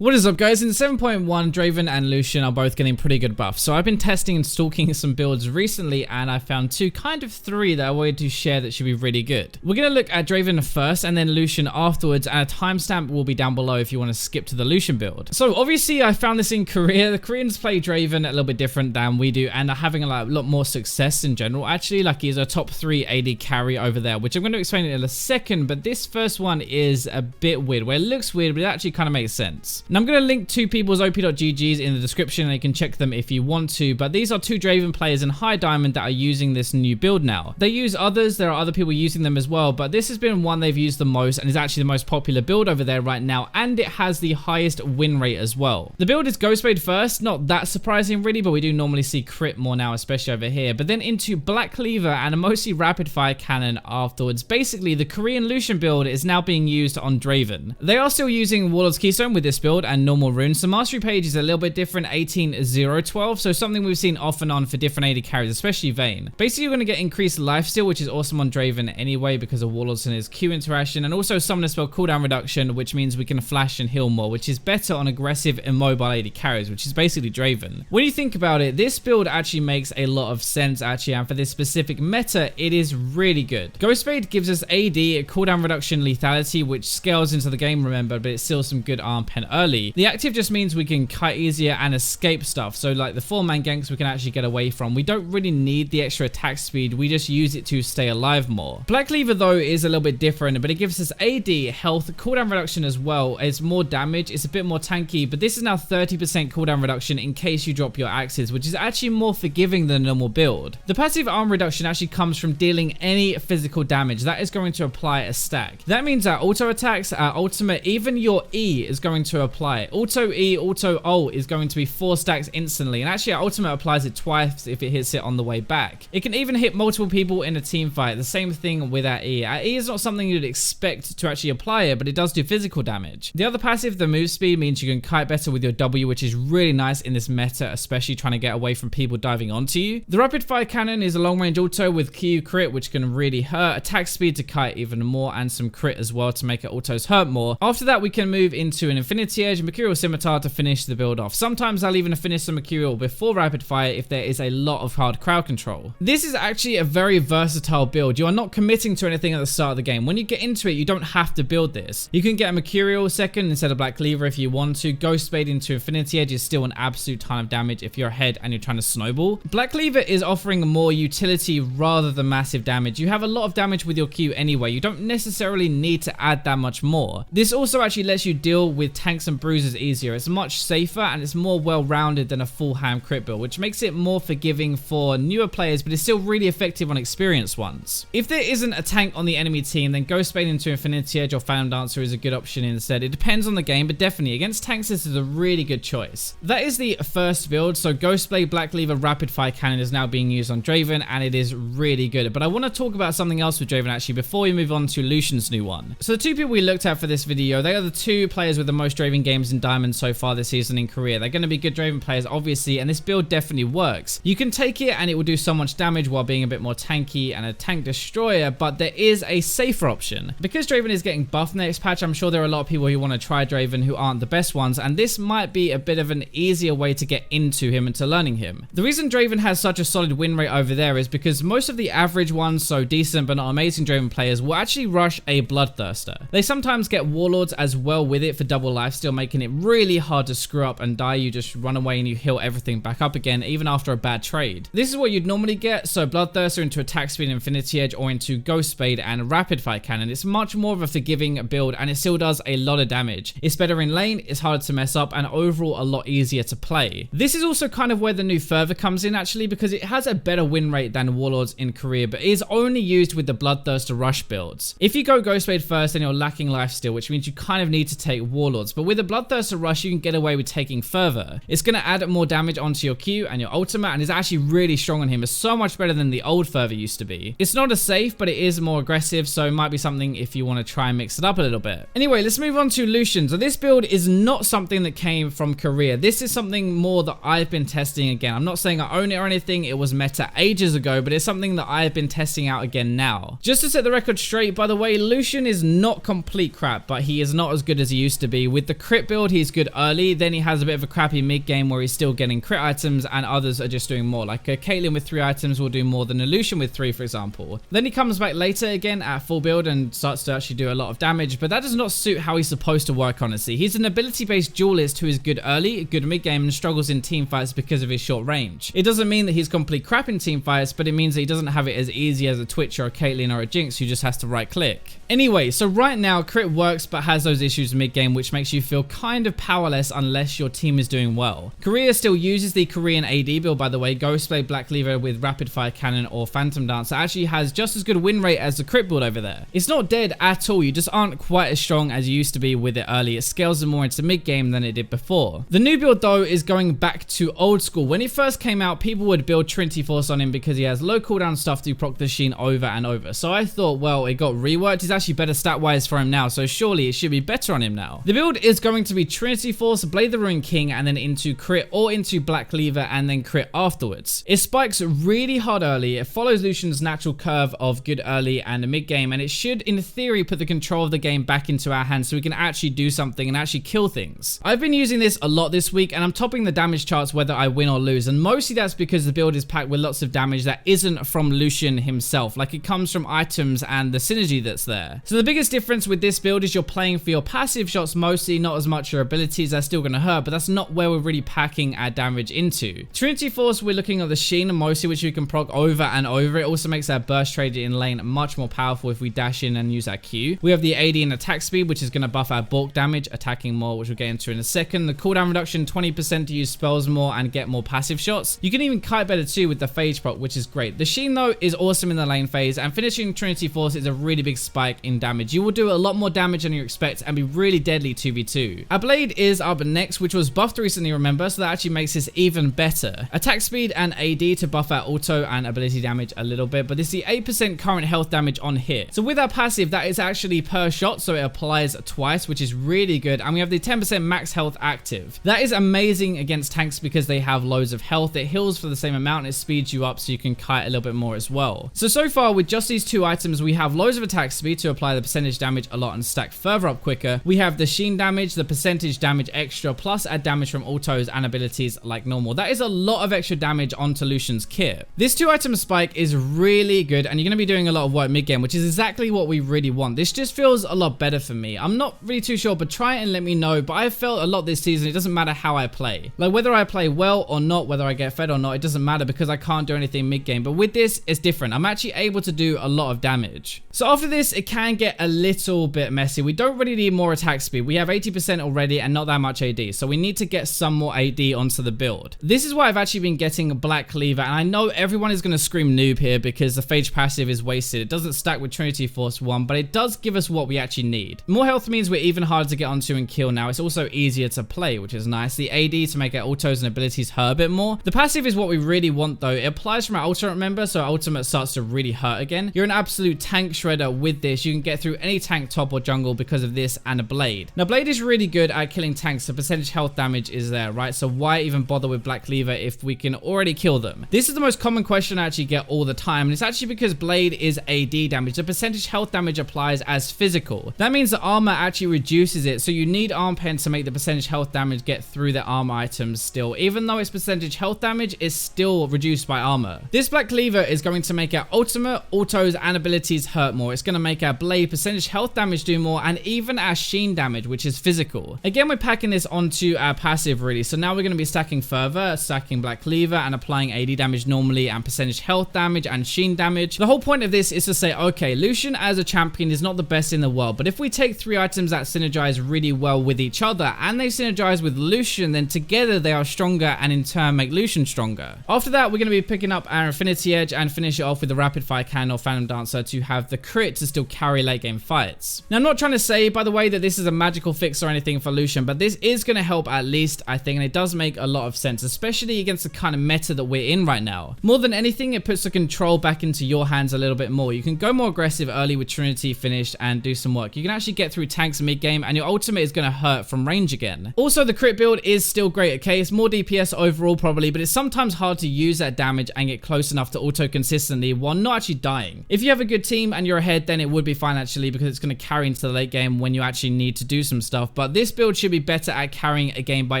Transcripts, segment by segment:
What is up, guys? In 7.1, Draven and Lucian are both getting pretty good buffs. So I've been testing and stalking some builds recently, and I found three that I wanted to share that should be really good. We're going to look at Draven first and then Lucian afterwards, and a timestamp will be down below if you want to skip to the Lucian build. So obviously I found this in Korea. The Koreans play Draven a little bit different than we do and are having a lot more success in general. Actually, like, he's a top 3 AD carry over there, which I'm going to explain in a second, but this first one is a bit weird, where it looks weird, but it actually kind of makes sense. And I'm going to link two people's op.ggs in the description, and you can check them if you want to, but these are two Draven players in high diamond that are using this new build now. They use others, there are other people using them as well, but this has been one they've used the most and is actually the most popular build over there right now, and it has the highest win rate as well. The build is Ghostblade first, not that surprising really, but we do normally see crit more now, especially over here, but then into Black Cleaver and a mostly rapid fire cannon afterwards. Basically, the Korean Lucian build is now being used on Draven. They are still using Warlord's Keystone with this build and normal runes. The mastery page is a little bit different, 18-0-12, so something we've seen off and on for different AD carries, especially Vayne. Basically, you're going to get increased lifesteal, which is awesome on Draven anyway because of Warlords and his Q interaction, and also summoner spell cooldown reduction, which means we can flash and heal more, which is better on aggressive immobile AD carries, which is basically Draven. When you think about it, this build actually makes a lot of sense actually, and for this specific meta, it is really good. Ghostblade gives us AD, cooldown reduction lethality, which scales into the game, remember, but it's still some good arm pen early. The active just means we can kite easier and escape stuff, so like the 4-man ganks we can actually get away from. We don't really need the extra attack speed, we just use it to stay alive more. Black Cleaver though is a little bit different, but it gives us AD, health, cooldown reduction as well. It's more damage, it's a bit more tanky, but this is now 30% cooldown reduction in case you drop your axes, which is actually more forgiving than a normal build. The passive arm reduction actually comes from dealing any physical damage. That is going to apply a stack. That means our auto attacks, our ultimate, even your E is going to apply. Auto E, auto ult is going to be 4 stacks instantly, and actually our ultimate applies it twice if it hits it on the way back. It can even hit multiple people in a team fight. The same thing with our E. Our E is not something you'd expect to actually apply it, but it does do physical damage. The other passive, the move speed, means you can kite better with your W, which is really nice in this meta, especially trying to get away from people diving onto you. The rapid fire cannon is a long range auto with Q crit, which can really hurt. Attack speed to kite even more, and some crit as well to make it autos hurt more. After that, we can move into an Infinity Edge, Mercurial Scimitar to finish the build off. Sometimes I'll even finish the Mercurial before rapid fire if there is a lot of hard crowd control. This is actually a very versatile build. You are not committing to anything at the start of the game. When you get into it, you don't have to build this. You can get a Mercurial second instead of Black Cleaver if you want to. Ghostblade into Infinity Edge is still an absolute ton of damage if you're ahead and you're trying to snowball. Black Cleaver is offering more utility rather than massive damage. You have a lot of damage with your Q anyway. You don't necessarily need to add that much more. This also actually lets you deal with tanks and bruisers easier. It's much safer and it's more well-rounded than a full ham crit build, which makes it more forgiving for newer players, but it's still really effective on experienced ones. If there isn't a tank on the enemy team, then Ghostblade into Infinity Edge or Phantom Dancer is a good option instead. It depends on the game, but definitely against tanks this is a really good choice. That is the first build, so Ghostblade, Black Cleaver, Rapid Fire Cannon is now being used on Draven, and it is really good. But I want to talk about something else with Draven actually before we move on to Lucian's new one. So the two people we looked at for this video, they are the two players with the most Draven games in Diamond so far this season in Korea. They're going to be good Draven players obviously, and this build definitely works. You can take it and it will do so much damage while being a bit more tanky and a tank destroyer, but there is a safer option. Because Draven is getting buffed next patch, I'm sure there are a lot of people who want to try Draven who aren't the best ones, and this might be a bit of an easier way to get into him and to learning him. The reason Draven has such a solid win rate over there is because most of the average ones, so decent but not amazing Draven players, will actually rush a Bloodthirster. They sometimes get Warlords as well with it for double lifesteal, making it really hard to screw up and die. You just run away and you heal everything back up again, even after a bad trade. This is what you'd normally get, so Bloodthirster into Attack Speed and Infinity Edge, or into Ghostblade and Rapid Fire Cannon. It's much more of a forgiving build, and it still does a lot of damage. It's better in lane, it's harder to mess up, and overall a lot easier to play. This is also kind of where the new fervor comes in actually, because it has a better win rate than Warlords in Korea, but is only used with the Bloodthirster rush builds. If you go Ghostblade first, then you're lacking lifesteal, which means you kind of need to take Warlords, but with the Bloodthirster rush you can get away with taking fervor. It's going to add more damage onto your Q and your ultimate, and is actually really strong on him. It's so much better than the old fervor used to be. It's not as safe, but it is more aggressive, so it might be something if you want to try and mix it up a little bit. Anyway, let's move on to Lucian. So this build is not something that came from Korea. This is something more that I've been testing again. I'm not saying I own it or anything. It was meta ages ago, but it's something that I've been testing out again now. Just to set the record straight, by the way, Lucian is not complete crap, but he is not as good as he used to be. With the crit build, he's good early, then he has a bit of a crappy mid game where he's still getting crit items and others are just doing more. Like a Caitlyn with 3 items will do more than a Lucian with 3, for example. Then he comes back later again at full build and starts to actually do a lot of damage, but that does not suit how he's supposed to work, honestly. He's an ability-based duelist who is good early, good mid game, and struggles in team fights because of his short range. It doesn't mean that he's complete crap in team fights, but it means that he doesn't have it as easy as a Twitch or a Caitlyn or a Jinx who just has to right click. Anyway, so right now crit works but has those issues mid game, which makes you feel kind of powerless unless your team is doing well. Korea still uses the Korean AD build, by the way. Ghostblade, Black Cleaver with rapid fire cannon or Phantom Dance actually has just as good win rate as the crit build over there. It's not dead at all, you just aren't quite as strong as you used to be with it early. It scales more into mid game than it did before. The new build though is going back to old school. When it first came out, people would build Trinity Force on him because he has low cooldown stuff to proc the Sheen over and over. So I thought, well, it got reworked. It's actually better stat wise for him now, so surely it should be better on him now. The build is going to be Trinity Force, Blade the Ruin King, and then into crit or into Black Cleaver and then crit afterwards. It spikes really hard early. It follows Lucian's natural curve of good early and mid game, and it should in theory put the control of the game back into our hands so we can actually do something and actually kill things. I've been using this a lot this week and I'm topping the damage charts whether I win or lose, and mostly that's because the build is packed with lots of damage that isn't from Lucian himself. Like, it comes from items and the synergy that's there. So the biggest difference with this build is you're playing for your passive shots mostly, not as much your abilities. That's still going to hurt, but that's not where we're really packing our damage into. Trinity Force, we're looking at the Sheen mostly, which we can proc over and over. It also makes our burst trader in lane much more powerful if we dash in and use our Q. We have the AD and attack speed, which is going to buff our bulk damage, attacking more, which we'll get into in a second. The cooldown reduction, 20% to use spells more and get more passive shots. You can even kite better too with the phage proc, which is great. The Sheen though is awesome in the lane phase, and finishing Trinity Force is a really big spike in damage. You will do a lot more damage than you expect and be really deadly 2v2. Our Blade is up next, which was buffed recently, remember, so that actually makes this even better. Attack speed and AD to buff our auto and ability damage a little bit, but this is the 8% current health damage on hit. So with our passive, that is actually per shot, so it applies twice, which is really good, and we have the 10% max health active. That is amazing against tanks because they have loads of health. It heals for the same amount, and it speeds you up so you can kite a little bit more as well. So far with just these two items, we have loads of attack speed to apply the percentage damage a lot and stack further up quicker. We have the Sheen damage, the percentage damage extra, plus add damage from autos and abilities like normal. That is a lot of extra damage onto Lucian's kit. This 2-item spike is really good, and you're going to be doing a lot of work mid-game, which is exactly what we really want. This just feels a lot better for me. I'm not really too sure, but try it and let me know. But I felt a lot this season, it doesn't matter how I play. Like, whether I play well or not, whether I get fed or not, it doesn't matter because I can't do anything mid-game. But with this, it's different. I'm actually able to do a lot of damage. So after this, it can get a little bit messy. We don't really need more attack speed. We have 80% already and not that much AD. So we need to get some more AD onto the build. This is why I've actually been getting Black Cleaver. And I know everyone is going to scream noob here because the phage passive is wasted. It doesn't stack with Trinity Force 1, but it does give us what we actually need. More health means we're even harder to get onto and kill now. It's also easier to play, which is nice. The AD to make our autos and abilities hurt a bit more. The passive is what we really want though. It applies from our ultimate, remember, so our ultimate starts to really hurt again. You're an absolute tank shredder with this. You can get through any tank, top or jungle because of this and a Blade. Now Blade is really good at killing tanks. The percentage health damage is there, right? So why even bother with Black Cleaver if we can already kill them? This is the most common question I actually get all the time, and it's actually because Blade is AD damage. The percentage health damage applies as physical. That means the armor actually reduces it, so you need arm pen to make the percentage health damage get through the armor items still. Even though its percentage health damage is still reduced by armor. This Black Cleaver is going to make our ultimate, autos and abilities hurt more. It's going to make our Blade percentage health damage do more, and even our Sheen damage, which is physical. Again, we're packing this onto our passive really, so now we're going to be stacking further, stacking Black Cleaver and applying AD damage normally and percentage health damage and Sheen damage. The whole point of this is to say, okay, Lucian as a champion is not the best in the world, but if we take 3 items that synergize really well with each other and they synergize with Lucian, then together they are stronger and in turn make Lucian stronger. After that, we're going to be picking up our Infinity Edge and finish it off with the Rapid Fire Cannon or Phantom Dancer to have the crit to still carry late game fights. Now, I'm not trying to say, by the way, that this is a magical fix or anything for Lucian, but this is going to help at least, I think, and it does make a lot of sense, especially against the kind of meta that we're in right now. More than anything, it puts the control back into your hands a little bit more. You can go more aggressive early with Trinity finished and do some work. You can actually get through tanks mid-game, and your ultimate is going to hurt from range again. Also, the crit build is still great, okay? It's more DPS overall probably, but it's sometimes hard to use that damage and get close enough to auto consistently while not actually dying. If you have a good team and you're ahead, then it would be fine actually, because it's going to carry into the late game when you actually need to do some stuff. but this build should be better at carrying a game by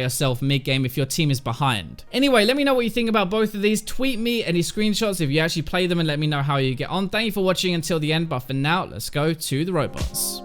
yourself mid-game if your team is behind. Anyway, let me know what you think about both of these. Tweet me any screenshots if you actually play them and let me know how you get on. Thank you for watching until the end, but for now, let's go to the robots.